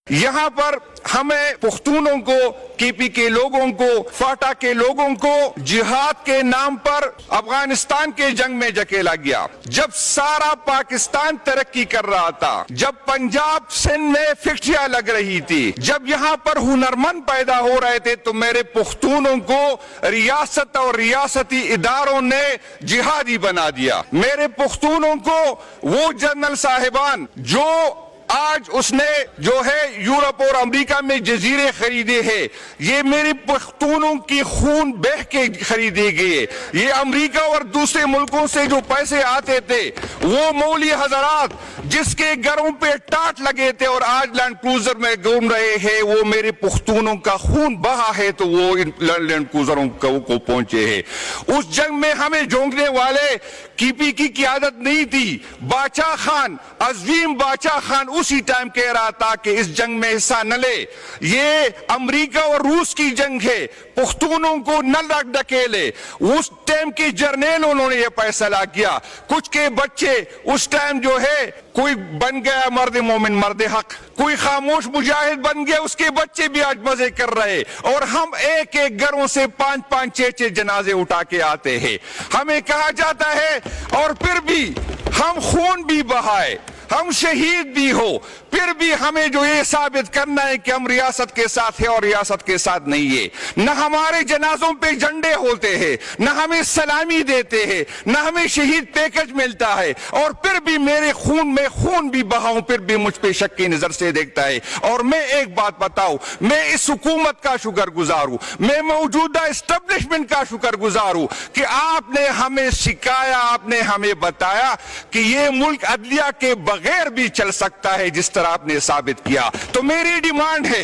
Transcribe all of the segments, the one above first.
यहाँ पर हमें पुख्तूनों को, केपी के लोगों को, फाटा के लोगों को जिहाद के नाम पर अफगानिस्तान के जंग में जकेला गया। जब सारा पाकिस्तान तरक्की कर रहा था, जब पंजाब सिंध में फैक्ट्रियां लग रही थी, जब यहाँ पर हुनरमंद पैदा हो रहे थे, तो मेरे पुख्तूनों को रियासत और रियासती इदारों ने जिहादी बना दिया। मेरे पुख्तूनों को वो जनरल साहिबान जो आज उसने जो है यूरोप और अमेरिका में जजीरे खरीदे हैं, ये मेरे पख्तूनों की खून बह के खरीदे गए। ये अमेरिका और दूसरे मुल्कों से जो पैसे आते थे, वो मौली हजरात जिसके घरों पे टाट लगे थे और आज लैंड क्रूजर में घूम रहे हैं, वो मेरे पुख्तूनों का खून बहा है, तो वो इन लैंड क्रूजरों को पहुंचे हैं। उस जंग में हमें झोंकने वाले कीपी की क़यादत नहीं थी। बादशाह खान, अज़ीम बादशाह खान उसी टाइम कह रहा था कि इस जंग में हिस्सा न ले, ये अमेरिका और रूस की जंग है, पुख्तूनों को न ढकेले। उस टाइम के जर्नैलों ने यह फैसला किया। कुछ के बच्चे उस टाइम जो है, कोई बन गया मर्द मोमिन, मर्द हक, कोई खामोश मुजाहिद बन गया, उसके बच्चे भी आज मजे कर रहे। और हम एक एक घरों से 5-5, 6-6 जनाजे उठा के आते हैं। हमें कहा जाता है और फिर भी हम खून भी बहाए, हम शहीद भी हो, फिर भी हमें जो ये साबित करना है कि हम रियासत के साथ है और रियासत के साथ नहीं है। न हमारे जनाजों पे झंडे होते हैं, न हमें सलामी देते हैं, न हमें शहीद पैकेज मिलता है, और फिर भी मेरे खून में खून भी बहाऊं, फिर भी मुझ पे शक की नजर से देखता है। और मैं एक बात बताऊं, मैं इस हुकूमत का शुक्रगुजार हूं, मैं मौजूदा एस्टेब्लिशमेंट का शुक्रगुजार हूं कि आपने हमें सिखाया, आपने हमें बताया कि ये मुल्क अदलिया के बगैर भी चल सकता है, जिस तरह आपने साबित किया। तो मेरी डिमांड है,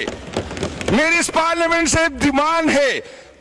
मेरी इस पार्लियामेंट से डिमांड है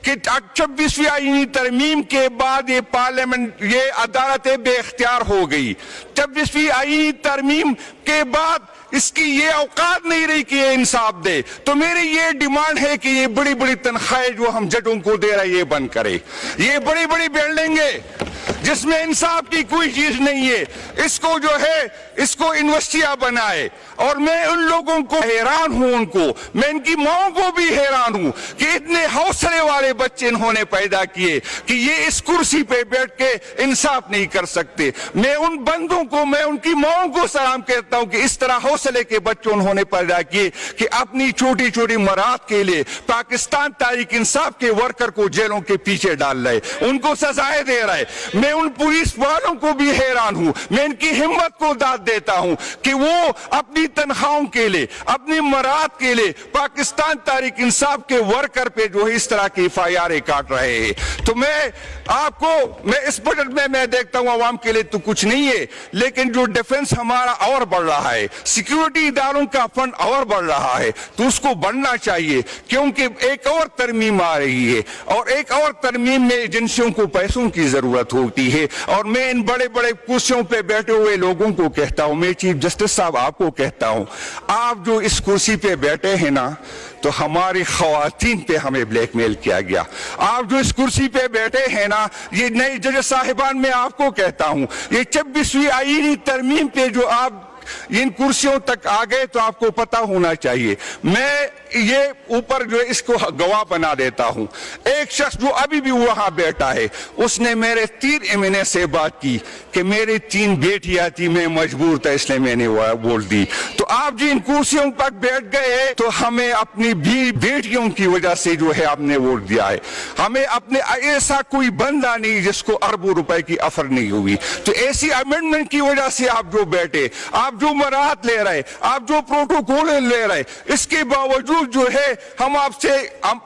कि 26वीं आईनी तरमीम के बाद ये पार्लियामेंट, ये अदालतें बेख्तियार हो गई। 26वीं आईनी तरमीम के बाद इसकी ये औकात नहीं रही कि ये इंसाफ दे। तो मेरी ये डिमांड है कि ये बड़ी बड़ी तनख्वाहें जो हम जजों को दे रहे हैं, ये बंद करे। ये बड़ी बड़ी बिल्डिंगें जिसमें इंसाफ की कोई चीज नहीं है, इसको जो है, इसको यूनिवर्सिटियां बनाए। और मैं उन लोगों को हैरान हूं, उनको, मैं इनकी माओं को भी हैरान हूं कि इतने हौसले वाले बच्चे इन्होंने पैदा किए कि ये इस कुर्सी पे बैठ के इंसाफ नहीं कर सकते। मैं उन बंदों को, मैं उनकी माओं को सलाम कहता हूं कि इस तरह हौसले के बच्चे उन्होंने पैदा किए कि अपनी छोटी छोटी मराद के लिए पाकिस्तान तहरीक इंसाफ के वर्कर को जेलों के पीछे डाल रहे, उनको सजाएं दे रहे। मैं उन पुलिस वालों को भी हैरान हूं, मैं इनकी हिम्मत को दाद देता हूं कि वो अपनी तनख्वाहों के लिए, अपनी मराद के लिए पाकिस्तान तहरीक इंसाफ के वर्कर पे जो है इस तरह की FIR काट रहे हैं। तो मैं आपको, मैं इस बजट में मैं देखता हूं आवाम के लिए तो कुछ नहीं है, लेकिन जो डिफेंस हमारा और बढ़ रहा है, सिक्योरिटी इदारों का फंड और बढ़ रहा है, तो उसको बढ़ना चाहिए, क्योंकि एक और तरमीम आ रही है और एक और तरमीम में एजेंसियों को पैसों की जरूरत होती है। और मैं इन बड़े बड़े कुर्सियों पे बैठे हुए लोगों को कहता हूं, मैं चीफ जस्टिस साहब आपको कहता हूं, आप जो इस कुर्सी पे बैठे हैं ना, तो हमारी खवातीन पे हमें ब्लैकमेल किया गया। आप जो इस कुर्सी पे बैठे हैं ना, ये नए जज साहिबान, मैं आपको कहता हूं, ये 26वीं आईनी तरमीम पे जो आप इन कुर्सियों तक आ गए, तो आपको पता होना चाहिए। मैं ये ऊपर जो इसको गवाह बना देता हूं, एक शख्स जो अभी भी वहां बैठा है, उसने मेरे 3 महीने से बात की कि मेरी 3 बेटियां थी, मैं मजबूर था इसलिए मैंने बोल दी। तो आप जी इन कुर्सियों पर बैठ गए, तो हमें अपनी बेटियों की वजह से जो है आपने वोट दिया है। हमें अपने, ऐसा कोई बंदा नहीं जिसको अरबों रुपए की अफर नहीं हुई। तो ऐसी अमेंडमेंट की वजह से आप जो बैठे, आप जो मराहत ले रहे, आप जो प्रोटोकॉल ले रहे, इसके बावजूद जो है हम आपसे,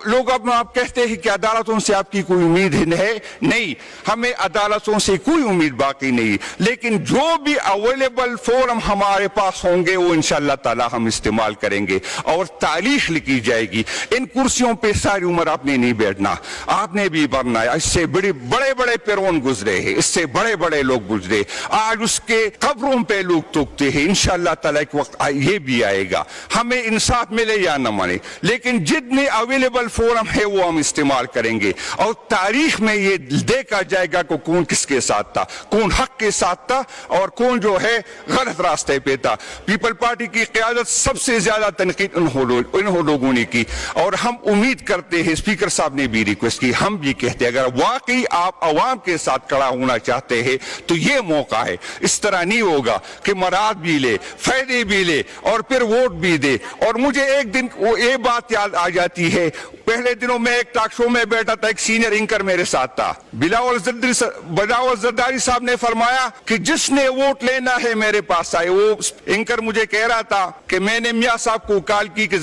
लोग अब आप कहते हैं कि अदालतों से आपकी कोई उम्मीद है नहीं, हमें अदालतों से कोई उम्मीद बाकी नहीं, लेकिन जो भी अवेलेबल फोरम हमारे पास होंगे वो इंशाअल्लाह ताला हम इस्तेमाल करेंगे और तारीख लिखी जाएगी। इन कुर्सियों पे सारी उम्र आपने नहीं बैठना, आपने भी बनना है। इससे बड़े बड़े पेरोन गुजरे हैं, इससे बड़े बड़े लोग गुजरे, आज उसके कब्रों पे लोग थूकते हैं, کہ انشاءاللہ تعالیٰ ایک وقت یہ بھی آئے گا, ہمیں انصاف ملے یا نہ ملے, لیکن جتنے اویلیبل فورم ہے وہ ہم استعمال کریں گے, اور تاریخ میں یہ دیکھا جائے گا کہ کون کس کے ساتھ تھا, کون حق کے ساتھ تھا اور کون جو ہے غلط راستے پہ تھا. پیپل پارٹی کی قیادت سب سے زیادہ تنقید انہوں لوگوں نے کی, اور ہم امید کرتے ہیں, اسپیکر صاحب نے بھی ریکویسٹ کی, ہم بھی کہتے ہیں اگر واقعی آپ عوام کے ساتھ کھڑا ہونا چاہتے ہیں تو یہ موقع ہے. اس طرح نہیں ہوگا کہ مراد بھی لے, فائدے بھی لے اور پھر ووٹ بھی دے. اور مجھے ایک دن یہ بات یاد آ جاتی ہے, پہلے دنوں میں ایک ٹاک شو میں بیٹھا تھا, ایک سینئر اینکر میرے ساتھ تھا, بلاول زرداری صاحب نے فرمایا کہ جس نے ووٹ لینا ہے میرے پاس آئے. وہ اینکر مجھے کہہ رہا تھا کہ میں نے میاں صاحب کو کال کی کہ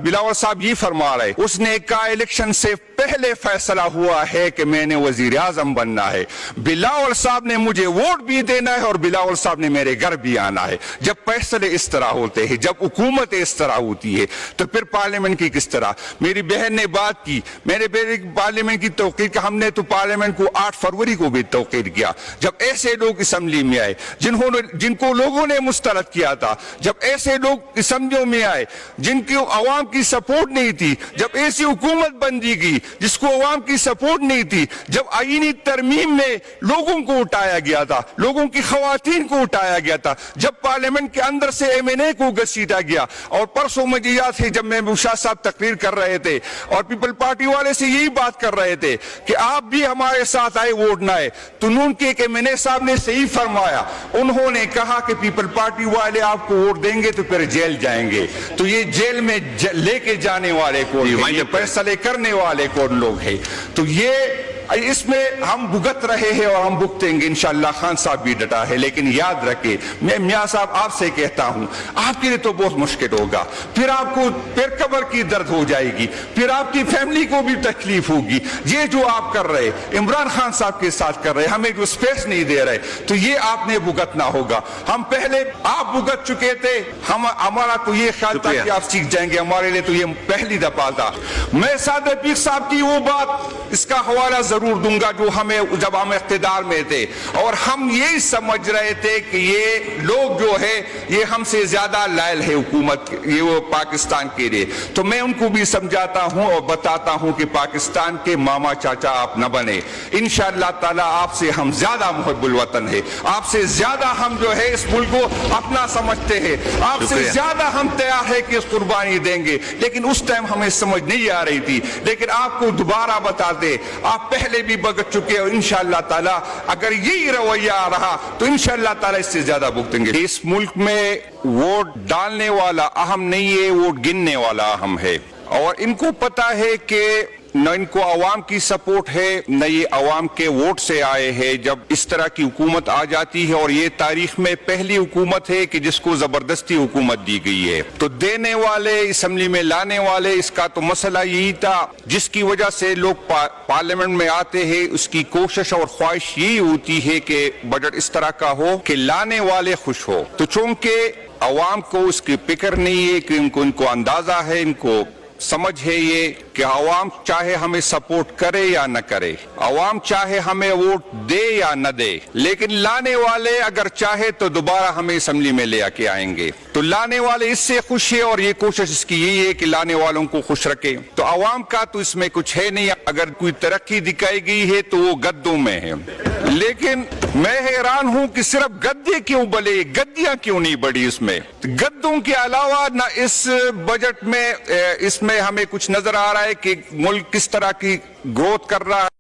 بلاول صاحب یہ فرما رہے, اس نے کہا الیکشن سے پہلے فیصلہ ہوا ہے کہ میں نے وزیر اعظم بننا ہے, بلاول صاحب نے مجھے ووٹ بھی دینا ہے اور بلاول صاحب نے میرے گھر بھی آنا ہے. جب فیصلے اس طرح ہوتے ہیں, جب حکومت اس طرح ہوتی ہے, تو پھر پارلیمنٹ کی کس طرح. میری بہن نے بات کی, میرے بیٹے کی پارلیمنٹ کی توقیر, ہم نے تو پارلیمنٹ کو 8 فروری کو بھی توقیر کیا. جب ایسے لوگ اسمبلی میں آئے جن کو لوگوں نے مسترد کیا تھا, جب ایسے لوگ اسمبلیوں میں آئے جن کی عوام کی سپورٹ نہیں تھی, جب ایسی حکومت بن دی گئی جس کو عوام کی سپورٹ نہیں تھی, جب آئینی ترمیم میں لوگوں کو اٹھایا گیا تھا, لوگوں کی خواتین کو اٹھایا گیا تھا, جب پارلیمنٹ کے اندر سے MNA کو گھسیٹا گیا. اور پرسوں مجھے یاد ہے جب میں شاہ صاحب تقریر کر رہے تھے اور پیپل پارٹی والے سے یہی بات کر رہے تھے کہ آپ بھی ہمارے ساتھ آئے ووٹ نہ آئے, تو نون کے ایک MNA صاحب نے صحیح فرمایا, انہوں نے کہا کہ پیپل پارٹی والے آپ کو ووٹ دیں گے تو پھر جیل جائیں گے, تو یہ جیل میں لے کے جانے والے کون, یہ فیصلے کرنے والے کون لوگ ہیں. تو یہ اس میں ہم بھگت رہے ہیں اور ہم بھگتیں گے انشاءاللہ. خان صاحب بھی ڈٹا ہے, لیکن یاد رکھے, میں میاں صاحب آپ سے کہتا ہوں, آپ کے لیے تو بہت مشکل ہوگا, پھر آپ کو پھر قبر کی درد ہو جائے گی, پھر آپ کی فیملی کو بھی تکلیف ہوگی. یہ جو آپ کر رہے, عمران خان صاحب کے ساتھ کر رہے, ہمیں جو سپیس نہیں دے رہے, تو یہ آپ نے بھگتنا ہوگا. ہم پہلے آپ بھگت چکے تھے, ہمارا تو یہ خیال تھا کہ آپ سیکھ جائیں گے, ہمارے لیے تو یہ پہلی دفعہ تھا. میں سعد پیر صاحب کی وہ بات, اس کا حوالہ ضرور دوں گا جو ہمیں جب ہم اقتدار میں تھے اور ہم یہی سمجھ رہے تھے کہ یہ لوگ جو ہے یہ ہم سے زیادہ لائل ہے حکومت, یہ وہ پاکستان کے لیے. تو میں ان کو بھی سمجھاتا ہوں اور بتاتا ہوں کہ پاکستان کے ماما چاچا آپ نہ بنے. انشاءاللہ تعالی آپ سے ہم زیادہ محب الوطن ہے, آپ سے زیادہ ہم جو ہے اس ملک کو اپنا سمجھتے ہیں, آپ سے زیادہ ہم تیار ہے کہ اس قربانی دیں گے. لیکن اس ٹائم ہمیں سمجھ نہیں آ رہی تھی, لیکن آپ کو دوبارہ بتا دے, آپ پہلے بھی بھگت چکے اور انشاءاللہ تعالی اگر یہی رویہ آ رہا تو انشاءاللہ تعالی اس سے زیادہ بھگتیں گے. اس ملک میں ووٹ ڈالنے والا اہم نہیں ہے, ووٹ گننے والا اہم ہے. اور ان کو پتا ہے کہ نہ ان کو عوام کی سپورٹ ہے, نہ یہ عوام کے ووٹ سے آئے ہیں. جب اس طرح کی حکومت آ جاتی ہے, اور یہ تاریخ میں پہلی حکومت ہے کہ جس کو زبردستی حکومت دی گئی ہے, تو دینے والے, اسمبلی میں لانے والے, اس کا تو مسئلہ یہی تھا جس کی وجہ سے لوگ پارلیمنٹ میں آتے ہیں. اس کی کوشش اور خواہش یہی ہوتی ہے کہ بجٹ اس طرح کا ہو کہ لانے والے خوش ہو. تو چونکہ عوام کو اس کی فکر نہیں ہے, کہ ان کو اندازہ ہے, ان کو سمجھ ہے یہ کہ عوام چاہے ہمیں سپورٹ کرے یا نہ کرے, عوام چاہے ہمیں ووٹ دے یا نہ دے, لیکن لانے والے اگر چاہے تو دوبارہ ہمیں اسمبلی میں لے کے آئیں گے. تو لانے والے اس سے خوش ہے, اور یہ کوشش اس کی یہی ہے کہ لانے والوں کو خوش رکھے. تو عوام کا تو اس میں کچھ ہے نہیں, اگر کوئی ترقی دکھائی گئی ہے تو وہ گدوں میں ہے. لیکن میں حیران ہوں کہ صرف گدے کیوں بلے, گدیاں کیوں نہیں بڑھی اس میں. گدوں کے علاوہ نہ اس بجٹ میں اس میں ہمیں کچھ نظر آ رہا ہے کہ ملک کس طرح کی گروتھ کر رہا ہے.